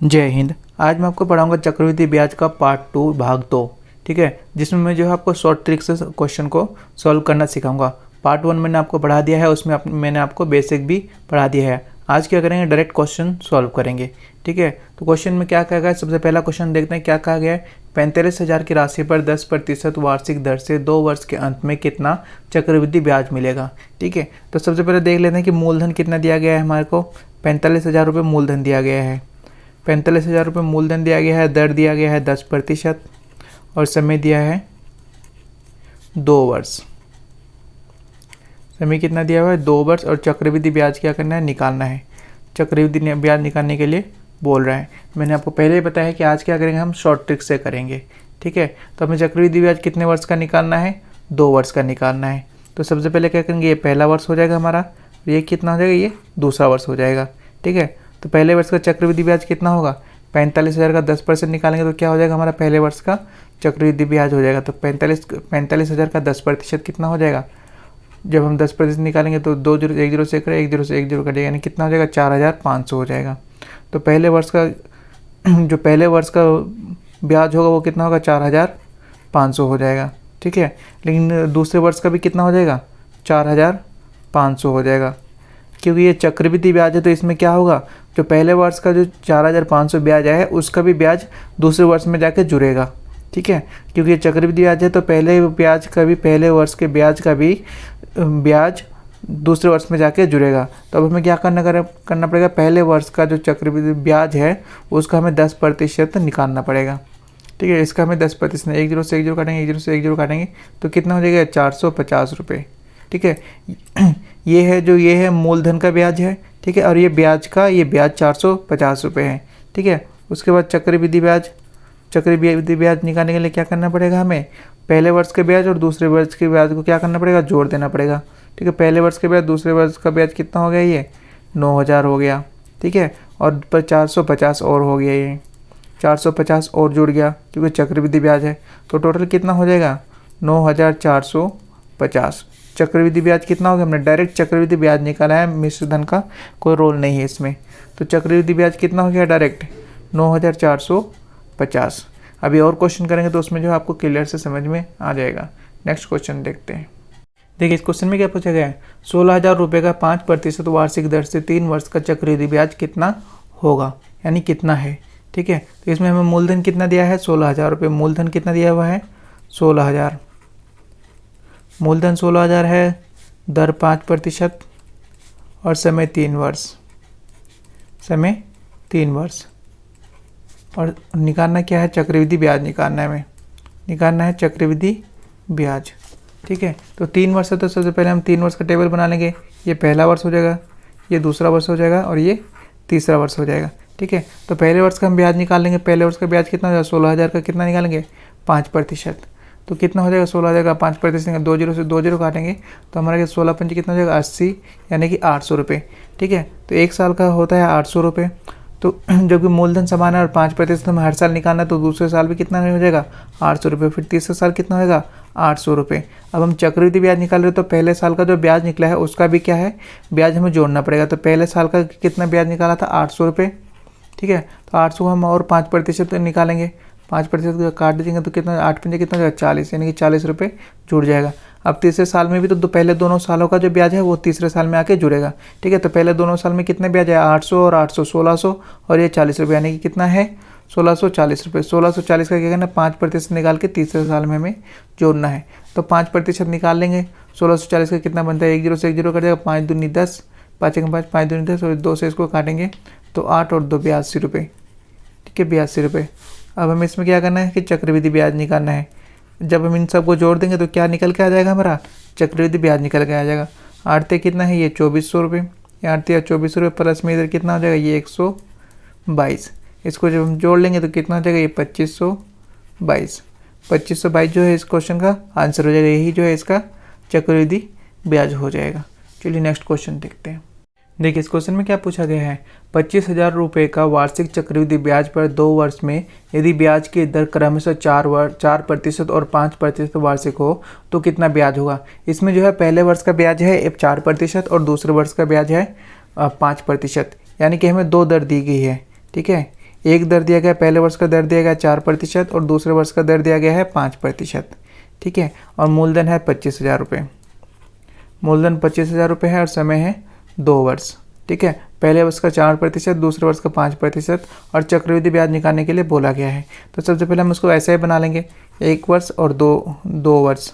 जय हिंद। आज मैं आपको पढ़ाऊंगा चक्रवृद्धि ब्याज का पार्ट 2 भाग 2। ठीक है, जिसमें मैं जो है आपको शॉर्ट ट्रिक से क्वेश्चन को सॉल्व करना सिखाऊंगा। पार्ट 1 मैंने आपको पढ़ा दिया है, उसमें मैंने आपको बेसिक भी पढ़ा दिया है। आज क्या करेंगे, डायरेक्ट क्वेश्चन सॉल्व करेंगे। ठीक है, तो क्वेश्चन में क्या कहा गया है, सबसे पहला क्वेश्चन देखते हैं क्या कहा गया है। 45,000 की राशि पर 10% वार्षिक दर से 2 वर्ष के अंत में कितना चक्रवृद्धि ब्याज मिलेगा। ठीक है, तो सबसे पहले देख लेते हैं कि मूलधन कितना दिया गया है। हमारे को 45,000 रुपये मूलधन दिया गया है। 45,000 रुपये मूलधन दिया गया है, दर दिया गया है 10% और समय दिया है 2 वर्ष। समय कितना दिया हुआ है, 2 वर्ष। और चक्रवृद्धि ब्याज क्या करना है, निकालना है। चक्रवृद्धि ब्याज निकालने के लिए बोल रहा है। मैंने आपको पहले ही बताया कि आज क्या करेंगे, हम शॉर्ट ट्रिक से करेंगे। ठीक है, तो हमें चक्रवृद्धि ब्याज कितने वर्ष का निकालना है, 2 वर्ष का निकालना है। तो सबसे पहले क्या करेंगे, ये पहला वर्ष हो जाएगा हमारा, ये कितना हो जाएगा, ये दूसरा वर्ष हो जाएगा। ठीक है, तो पहले वर्ष का चक्रवृद्धि ब्याज कितना होगा, 45,000 का 10% निकालेंगे तो क्या हो जाएगा, हमारा पहले वर्ष का चक्रवृद्धि ब्याज हो जाएगा। तो 45,000 का 10% कितना हो जाएगा, जब हम 10% निकालेंगे तो 2 जीरो 1 जीरो से एक 1 जीरो कटेगा, यानी कितना हो जाएगा, 4,500 हो जाएगा। तो पहले वर्ष का जो पहले वर्ष का ब्याज होगा वो कितना होगा, 4,500 हो जाएगा। ठीक है, लेकिन दूसरे वर्ष का भी कितना हो जाएगा, 4,500 हो जाएगा। क्योंकि ये चक्रवृद्धि ब्याज है तो इसमें क्या होगा, जो पहले वर्ष का जो 4,500 ब्याज है उसका भी ब्याज दूसरे वर्ष में जाके जुड़ेगा। ठीक है, क्योंकि ये चक्रवृद्धि ब्याज है तो पहले ब्याज का भी, पहले वर्ष के ब्याज का भी ब्याज दूसरे वर्ष में जाके जुड़ेगा। तो अब हमें क्या करना पड़ेगा, पहले वर्ष का जो चक्रवृद्धि ब्याज है उसका हमें 10% निकालना पड़ेगा। ठीक है, इसका हमें 10%, 1 जीरो से 1 जीरो काटेंगे, 1 जीरो से 1 जीरो काटेंगे तो कितना हो जाएगा, 450 रुपये। ठीक है, ये है मूलधन का ब्याज है। ठीक है, और ये ब्याज 450 रुपये है। ठीक है, उसके बाद चक्रवृद्धि ब्याज निकालने के लिए क्या करना पड़ेगा, हमें पहले वर्ष के ब्याज और दूसरे वर्ष के ब्याज को क्या करना पड़ेगा, जोड़ देना पड़ेगा। ठीक है, पहले वर्ष के ब्याज दूसरे वर्ष का ब्याज कितना हो गया, ये 9,000 हो गया। ठीक है, और पर 450 और हो गया, ये 450 और जुड़ गया क्योंकि चक्रवृद्धि ब्याज है। तो टोटल कितना हो जाएगा, 9,450। चक्रवृद्धि ब्याज कितना हो गया, हमने डायरेक्ट चक्रवृद्धि ब्याज निकाला है, मिश्र धन का कोई रोल नहीं है इसमें। तो चक्रवृद्धि ब्याज कितना हो गया, डायरेक्ट 9,450। अभी और क्वेश्चन करेंगे तो उसमें जो आपको क्लियर से समझ में आ जाएगा। नेक्स्ट क्वेश्चन देखते हैं। देखिए, इस क्वेश्चन में क्या पूछा गया है, 16,000 रुपये का 5% वार्षिक दर से 3 वर्ष का चक्रवृद्धि ब्याज कितना होगा, यानी कितना है। ठीक है, तो इसमें हमें मूलधन कितना दिया है, 16,000 रुपये। मूलधन कितना दिया हुआ है, 16,000। मूलधन 16,000 है, दर 5% और समय 3 वर्ष। समय 3 वर्ष। और निकालना क्या है, चक्रवृद्धि ब्याज निकालना है हमें, निकालना है चक्रवृद्धि ब्याज। ठीक है, तो 3 वर्ष है तो सबसे पहले हम 3 वर्ष का टेबल बना लेंगे। ये पहला वर्ष हो जाएगा, ये दूसरा वर्ष हो जाएगा और ये तीसरा वर्ष हो जाएगा। ठीक है, तो पहले वर्ष का हम ब्याज निकाल लेंगे। पहले वर्ष का ब्याज कितना हो जाएगा, 16,000 का कितना निकालेंगे, 5%। तो कितना हो जाएगा, 16,000 का 5%, 2 जीरो से 2 जीरो काटेंगे तो हमारा 16 पंजी कितना हो जाएगा, 80, यानी कि 800 रुपये। ठीक है, तो 1 साल का होता है 800 रुपये। तो जब कि मूलधन समान है और 5% हमें हर साल निकालना है तो दूसरे साल भी कितना हो जाएगा, 800 रुपये। फिर तीसरे साल कितना होगा, 800 रुपये। अब हम चक्रवृद्धि ब्याज निकाल रहे हो तो पहले साल का जो ब्याज निकला है उसका भी क्या है, ब्याज हमें जोड़ना पड़ेगा। तो पहले साल का कितना ब्याज निकाला था, 800 रुपये। ठीक है, तो 800 हम और 5% निकालेंगे, 5% काट दीजिएगा तो कितना, 8 पंजे कितना हो जाएगा, 40, यानी कि 40 रुपये जुड़ जाएगा। अब तीसरे साल में भी तो पहले दोनों सालों का जो ब्याज है वो तीसरे साल में आके जुड़ेगा। ठीक है, तो पहले दोनों साल में कितने ब्याज है, 800 और 800 1600 और ये 40 रुपये, यानी कि कितना है, 1640 रुपये। 1640 का क्या करना है, 5% निकाल के तीसरे साल में हमें जोड़ना है। तो 5% निकाल लेंगे, 1640 का कितना बनता है, 1 जीरो से 1 जीरो कट जाएगा, 5 दूनी 10, 5 एक 5, 5 दूनी 10 और 2 से इसको काटेंगे तो 8 और 2 82 रुपये। ठीक है, 82 रुपये। अब हमें इसमें क्या करना है कि चक्रवृद्धि ब्याज निकालना है। जब हम इन सबको जोड़ देंगे तो क्या निकल के आ जाएगा, हमारा चक्रवृद्धि ब्याज निकल के आ जाएगा। 8 कितना है, ये 2400 रुपये, ये 8 या 2400 रुपये प्लस में इधर कितना हो जाएगा, ये 122। इसको जब हम जोड़ लेंगे तो कितना हो जाएगा, ये 2522। 2522 जो है इस क्वेश्चन का आंसर हो जाएगा, यही जो है इसका चक्रवृद्धि ब्याज हो जाएगा। चलिए नेक्स्ट क्वेश्चन देखते हैं। देखिए, इस क्वेश्चन में क्या पूछा गया है, 25,000 रुपये का वार्षिक चक्रवृद्धि ब्याज पर 2 वर्ष में यदि ब्याज की दर क्रमशः 4% और 5% वार्षिक हो तो कितना ब्याज होगा। इसमें जो है पहले वर्ष का ब्याज है 4% और दूसरे वर्ष का ब्याज है 5%, यानी कि हमें 2 दर दी गई है। ठीक है, एक दर दिया गया, पहले वर्ष का दर दिया गया 4% और दूसरे वर्ष का दर दिया गया है 5%। ठीक है, और मूलधन है 25,000 रुपये। मूलधन 25,000 रुपये है और समय है 2 वर्ष। ठीक है, पहले वर्ष का 4%, दूसरे वर्ष का 5% और चक्रवृद्धि ब्याज निकालने के लिए बोला गया है। तो सबसे पहले हम उसको ऐसा ही बना लेंगे, 1 वर्ष और 2 वर्ष,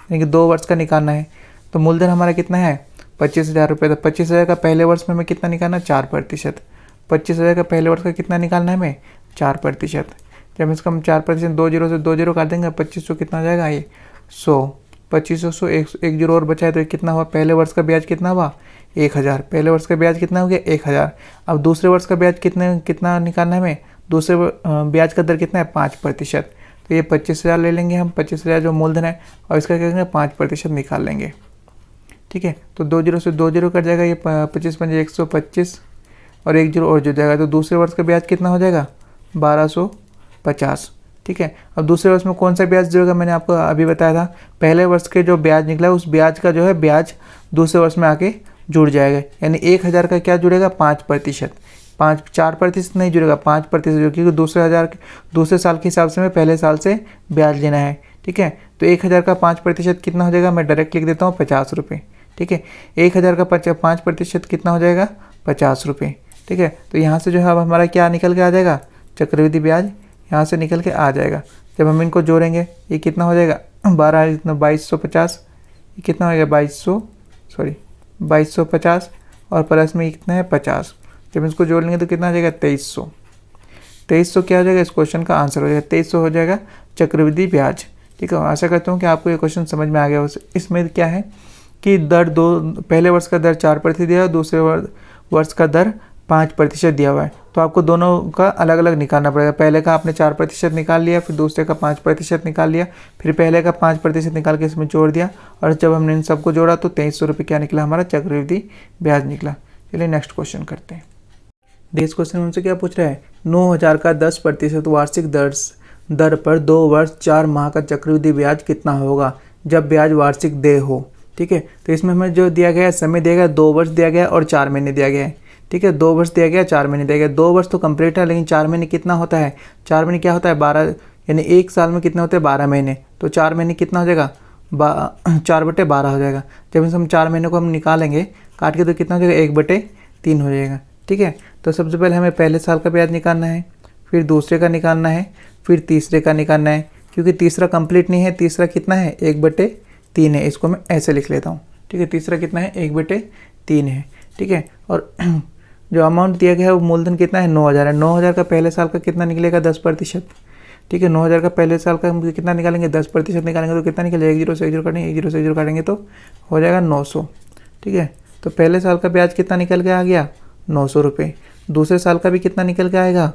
यानी कि 2 वर्ष का निकालना है। तो मूलधन हमारा कितना है 25,000 रुपये। तो 25,000 का पहले वर्ष में हमें कितना निकालना है 4%। 25,000 का पहले वर्ष का कितना निकालना है हमें 4%। जब इसका हम 4%, 2 जीरो से 2 जीरो काट देंगे, 2500 कितना हो जाएगा ये 100। 2500 एक जीरो और बचा है तो कितना हुआ, पहले वर्ष का ब्याज कितना हुआ 1,000। पहले वर्ष का ब्याज कितना हो गया 1,000। अब दूसरे वर्ष का ब्याज कितना निकालना है हमें, दूसरे ब्याज का दर कितना है 5%। तो ये 25,000 ले लेंगे हम, 25,000 जो मूलधन है, और इसका क्या करेंगे 5% निकाल लेंगे। ठीक है, तो 2 जीरो से 2 जीरो कट जाएगा, ये 25 पंजे 125 और 1 जीरो और जुड़ जाएगा। तो दूसरे वर्ष का ब्याज कितना हो जाएगा 1250। ठीक है, अब दूसरे वर्ष में कौन सा ब्याज जुड़ेगा, मैंने आपको अभी बताया था, पहले वर्ष के जो ब्याज निकला उस ब्याज का जो है ब्याज दूसरे वर्ष में आके जुड़ जाएगा। यानी 1,000 का क्या जुड़ेगा 5%। 4% नहीं जुड़ेगा, 5% जुड़ेगा, क्योंकि दूसरे साल के हिसाब से हमें पहले साल से ब्याज लेना है। ठीक है, तो 1,000 का 5% कितना हो जाएगा, मैं डायरेक्ट लिख देता हूँ 50 रुपये। ठीक है, 1,000 का 5% कितना हो जाएगा 50 रुपये। ठीक है, तो यहाँ से जो है अब हमारा क्या निकल के आ जाएगा, चक्रवृद्धि ब्याज यहाँ से निकल के आ जाएगा। जब हम इनको जोड़ेंगे ये कितना हो जाएगा 2250, ये कितना हो जाएगा 2250 और प्लस में कितना है 50। जब इसको जोड़ लेंगे तो कितना हो जाएगा 2300। 2300 क्या हो जाएगा, इस क्वेश्चन का आंसर हो जाएगा 2300 हो जाएगा चक्रवृद्धि ब्याज। ठीक है, आशा करता हूँ कि आपको ये क्वेश्चन समझ में आ गया। इसमें क्या है कि पहले वर्ष का दर 4% दिया है, दूसरे वर्ष का दर 5% दिया हुआ है। तो आपको दोनों का अलग अलग निकालना पड़ेगा। पहले का आपने 4% निकाल लिया, फिर दूसरे का 5% निकाल लिया, फिर पहले का 5% निकाल के इसमें जोड़ दिया, और जब हमने इन सबको जोड़ा तो 2300 रुपये क्या निकला, हमारा चक्रवृद्धि ब्याज निकला। चलिए नेक्स्ट क्वेश्चन करते हैं। इस क्वेश्चन में हमसे क्या पूछ रहा है, 9,000 का 10% वार्षिक दर पर 2 वर्ष 4 माह का चक्रवृद्धि ब्याज कितना होगा जब ब्याज वार्षिक देय हो। ठीक है, तो इसमें हमें जो दिया गया है समय दिया गया 2 वर्ष दिया गया और 4 महीने दिया गया है। ठीक है, 2 वर्ष दिया गया 4 महीने दिया गया। 2 वर्ष तो कंप्लीट है, लेकिन 4 महीने कितना होता है, 4 महीने क्या होता है 12, यानी एक साल में कितने होते हैं 12 महीने। तो 4 महीने कितना हो जाएगा 4/12 हो जाएगा। जब हम 4 महीने को हम निकालेंगे काट के तो कितना हो जाएगा 1/3 हो जाएगा। ठीक है, तो सबसे पहले हमें पहले साल का ब्याज निकालना है, फिर दूसरे का निकालना है, फिर तीसरे का निकालना है, क्योंकि तीसरा कंप्लीट नहीं है। तीसरा कितना है 1/3 है, इसको मैं ऐसे लिख लेता हूँ। ठीक है, तीसरा कितना है 1/3 है। ठीक है, और जो अमाउंट दिया गया है वो मूलधन कितना है 9,000 है। 9,000 का पहले साल का कितना निकलेगा 10%। ठीक है, 9,000 का पहले साल का हम कितना निकालेंगे 10% निकालेंगे तो कितना निकलेगा 1 जीरो से 1 जीरो काटेंगे, 1 जीरो से 1 जीरो काटेंगे तो हो जाएगा 900। ठीक है, तो पहले साल का ब्याज कितना निकल के आ गया 900 रुपये। दूसरे साल का भी कितना निकल के आएगा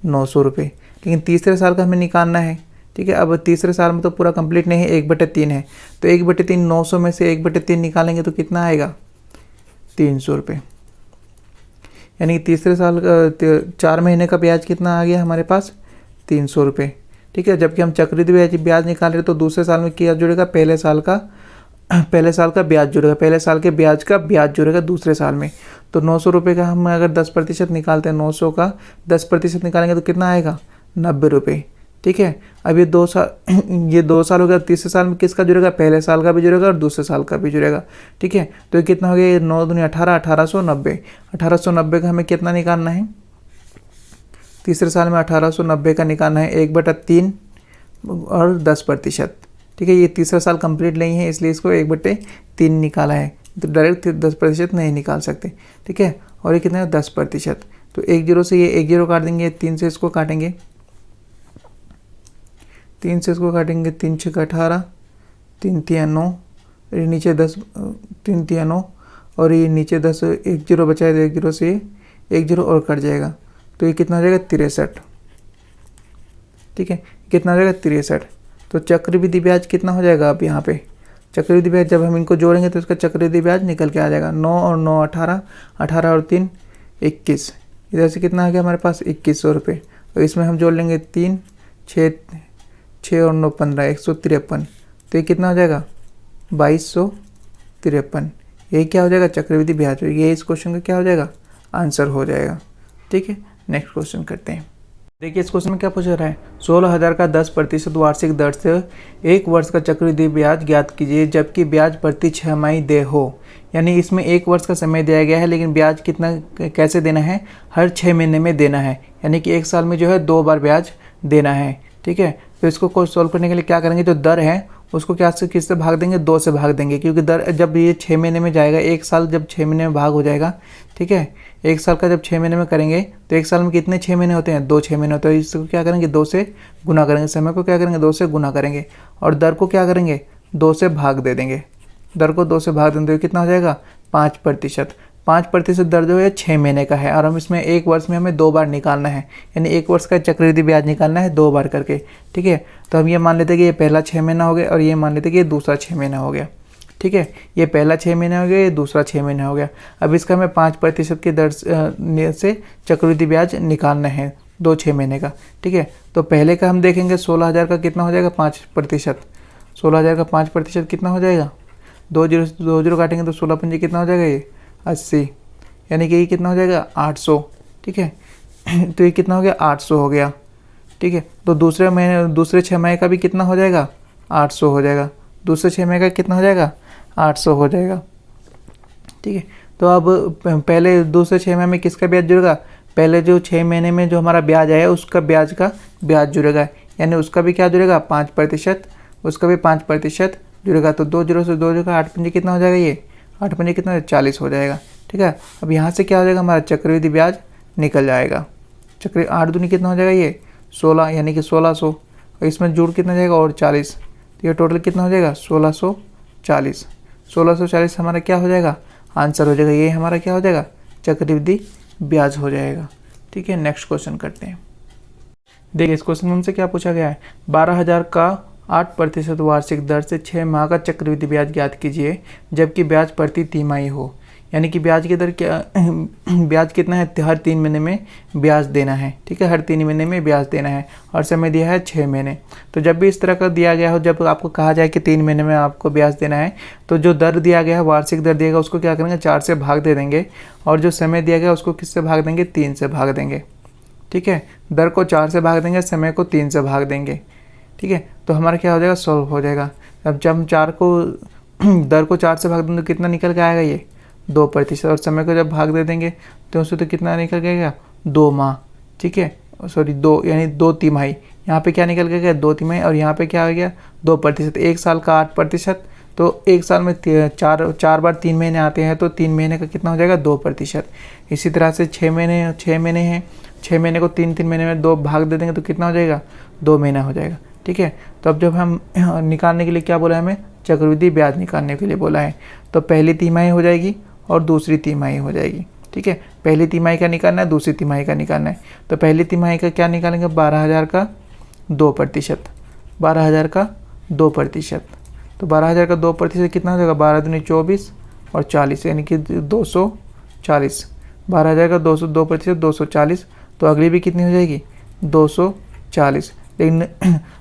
900 रुपये, लेकिन तीसरे साल का हमें निकालना है। ठीक है, अब तीसरे साल में तो पूरा कंप्लीट नहीं है, 1/3 है, तो 1/3 900 में से 1/3 निकालेंगे तो कितना आएगा 300 रुपये। यानी कि तीसरे साल का 4 महीने का ब्याज कितना आ गया हमारे पास 300 रुपये। ठीक है, जबकि हम चक्रवृद्धि ब्याज निकाल रहे तो दूसरे साल में क्या जुड़ेगा पहले साल का ब्याज जुड़ेगा, पहले साल के ब्याज का ब्याज जुड़ेगा दूसरे साल में। तो 900 रुपये का हम अगर 10% निकालते हैं, 900 का 10% निकालेंगे तो कितना आएगा 90 रुपये। ठीक है, अब ये 2 साल हो गया, तीसरे साल में किसका जुड़ेगा पहले साल का भी जुड़ेगा और दूसरे साल का भी जुड़ेगा। ठीक है, तो ये कितना हो गया, ये 9 दूनी 18, 1890। 1890 का हमें कितना निकालना है, तीसरे साल में 1890 का निकालना है 1/3 और 10%। ठीक है, ये तीसरा साल कंप्लीट नहीं है इसलिए इसको 1/3 निकाला है, तो डायरेक्ट 10% नहीं निकाल सकते। ठीक है, और ये कितना है 10%। तो 1 जीरो से ये 1 जीरो काट देंगे, 3 से इसको काटेंगे, 3 से इसको काटेंगे, 3 6 18, 3 3 9, ये नीचे 10, 3 3 9 और ये नीचे 10, 1 जीरो बचा है तो 1 जीरो से 1 जीरो और कट जाएगा, तो ये कितना हो जाएगा 63। ठीक है, कितना हो जाएगा 63। तो चक्रवृद्धि ब्याज कितना हो जाएगा अब यहाँ पे, चक्रवृद्धि ब्याज जब हम इनको जोड़ेंगे तो इसका चक्रवृद्धि ब्याज निकल के आ जाएगा 9 और 9 18, 18 और 3 21, इधर से कितना आ गया हमारे पास 2100 रुपये। और इसमें हम जोड़ लेंगे 3 6 और 9 15, 153, तो ये कितना हो जाएगा 2253। यही क्या हो जाएगा चक्रवृद्धि ब्याज, ये इस क्वेश्चन का क्या हो जाएगा आंसर हो जाएगा। ठीक है, नेक्स्ट क्वेश्चन करते हैं। देखिए इस क्वेश्चन में क्या पूछा रहा है, 16,000 का 10% वार्षिक दर से 1 वर्ष का चक्रवृद्धि ब्याज ज्ञात कीजिए जबकि ब्याज प्रति 6 माही देय हो। यानी इसमें 1 वर्ष का समय दिया गया है, लेकिन ब्याज कितना कैसे देना है, हर 6 महीने में देना है। यानी कि 1 साल में जो है 2 बार ब्याज देना है। ठीक है, तो इसको कोई सॉल्व करने के लिए क्या करेंगे, जो दर है उसको क्या से किससे भाग देंगे, 2 से भाग देंगे, क्योंकि दर जब ये 6 महीने में जाएगा, 1 साल जब 6 महीने में भाग हो जाएगा, ठीक है, 1 साल का जब 6 महीने में करेंगे तो 1 साल में कितने 6 महीने होते हैं, 2 6 महीने होते हैं। इसको क्या करेंगे, 2 से गुना करेंगे, समय को क्या करेंगे 2 से गुना करेंगे, और दर को क्या करेंगे 2 से भाग दे देंगे। दर को 2 से भाग देंगे तो कितना हो जाएगा 5%। 5% दर जो है 6 महीने का है, और हम इसमें 1 वर्ष में हमें 2 बार निकालना है, यानी 1 वर्ष का चक्रवृद्धि ब्याज निकालना है 2 बार करके। ठीक है, तो हम ये मान लेते हैं कि ये पहला 6 महीना हो गया और ये मान लेते हैं कि ये दूसरा 6 महीना हो गया। ठीक है, ये पहला 6 महीना हो गया, ये दूसरा 6 महीना हो गया। अब इसका हमें 5% की दर से चक्रवृद्धि ब्याज निकालना है 2 6 महीने का। ठीक है, तो पहले का हम देखेंगे 16,000 का कितना हो जाएगा 5%। 16,000 का 5% कितना हो जाएगा, 2 जीरो काटेंगे तो 16 पंजे कितना हो जाएगा, ये 80, यानी कि ये कितना हो जाएगा 800। ठीक है, तो ये कितना हो गया 800 हो गया। ठीक है, तो दूसरे 6 महीने का भी कितना हो जाएगा 800 हो जाएगा, दूसरे 6 महीने का कितना हो जाएगा 800 हो जाएगा। ठीक है, तो अब पहले दूसरे 6 महीने में किसका ब्याज जुड़ेगा, पहले जो 6 महीने में जो हमारा ब्याज आया उसका ब्याज जुड़ेगा, यानी उसका भी क्या जुड़ेगा 5%, उसका भी 5% जुड़ेगा। तो 2 जीरो से 2 जीरो का 8 पंजे कितना हो जाएगा, ये 8 पंजे कितना 40 हो जाएगा। ठीक है, अब यहाँ से क्या हो जाएगा, हमारा चक्रवृद्धि ब्याज निकल जाएगा। 8 दूनी कितना हो जाएगा, ये 16, यानी कि 1600, और इसमें जुड़ कितना जाएगा और 40, तो ये टोटल कितना हो जाएगा 1640। 1640 हमारा क्या हो जाएगा, आंसर हो जाएगा, ये हमारा क्या हो जाएगा चक्रवृद्धि ब्याज हो जाएगा। ठीक है, नेक्स्ट क्वेश्चन करते हैं। देखिए इस क्वेश्चन में हमसे क्या पूछा गया है, 12,000 का 8% वार्षिक दर से 6 माह का चक्रवृद्धि ब्याज ज्ञात कीजिए जबकि ब्याज प्रति तिमाही हो। यानी कि ब्याज की दर क्या ब्याज कितना है, हर 3 महीने में ब्याज देना है। ठीक है, हर 3 महीने में ब्याज देना है, और समय दिया है 6 महीने। तो जब भी इस तरह का दिया गया हो, जब आपको कहा जाए कि 3 महीने में आपको ब्याज देना है, तो जो दर दिया गया है वार्षिक दर दिया गया उसको क्या करेंगे 4 से भाग दे देंगे, और जो समय दिया गया उसको किससे भाग देंगे 3 से भाग देंगे। ठीक है, दर को 4 से भाग देंगे, समय को 3 से भाग देंगे। ठीक है, तो हमारा क्या हो जाएगा सॉल्व हो जाएगा। अब जब हम दर को 4 से भाग देंगे तो कितना निकल के आएगा, ये 2%, और समय को जब भाग दे देंगे तो उससे तो कितना निकल के आएगा 2 माह। ठीक है, सॉरी 2 यानी 2 तिमाही, यहाँ पे क्या निकल के गया 2 तिमाही, और यहाँ पे क्या हो गया 2%। 1 साल का 8%, तो 1 साल में 4 बार 3 महीने आते हैं, तो 3 महीने का कितना हो जाएगा 2%। इसी तरह से 6 महीने हैं, 6 महीने को 3 महीने में 2 भाग दे देंगे तो कितना हो जाएगा 2 महीना हो जाएगा। ठीक है, तो अब जब हम निकालने के लिए क्या बोला है, हमें चक्रवृद्धि ब्याज निकालने के लिए बोला है, तो पहली तिमाही हो जाएगी और दूसरी तिमाही हो जाएगी। ठीक है, पहली तिमाही का निकालना है, दूसरी तिमाही का निकालना है। तो पहली तिमाही का क्या निकालेंगे, 12,000 का 2%, 12,000 का 2%, तो 12,000 का 2% कितना हो जाएगा, 12 दूनी 24 और 40, यानी कि 240। 12,000 का 2% 240, तो अगली भी कितनी हो जाएगी 240। लेकिन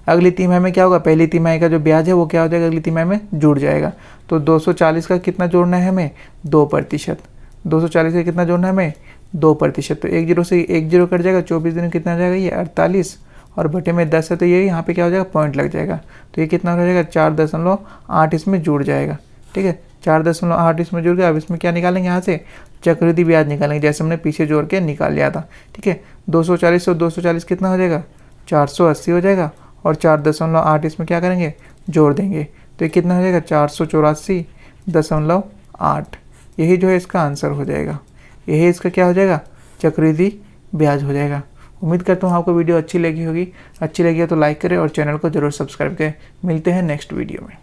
अगली तिमाही में क्या होगा, पहली तिमाही का जो ब्याज है वो क्या हो जाएगा अगली तिमाही में जुड़ जाएगा। तो 240 का कितना जोड़ना है हमें 2%, 240 का कितना जोड़ना है हमें 2%। तो 1 जीरो से 1 जीरो कट जाएगा, 24 दिन कितना हो जाएगा ये 48, और बटे में 10 है, तो ये यहाँ पे क्या हो जाएगा पॉइंट लग जाएगा, तो ये कितना हो जाएगा 4.8 इसमें जुड़ जाएगा। ठीक है, 4.8 इसमें जुड़ गया। अब इसमें क्या निकालेंगे, यहाँ से चक्रवृद्धि ब्याज निकालेंगे, जैसे हमने पीछे जोड़ के निकाल लिया था। ठीक है, 240 और 240 कितना हो जाएगा 480 हो जाएगा, और 4.8 इसमें क्या करेंगे जोड़ देंगे, तो ये कितना हो जाएगा 484.8। यही जो है इसका आंसर हो जाएगा, यही इसका क्या हो जाएगा चक्रवृद्धि ब्याज हो जाएगा। उम्मीद करता हूँ आपको वीडियो अच्छी लगी होगी। अच्छी लगी है तो लाइक करें और चैनल को जरूर सब्सक्राइब करें। मिलते हैं नेक्स्ट वीडियो में।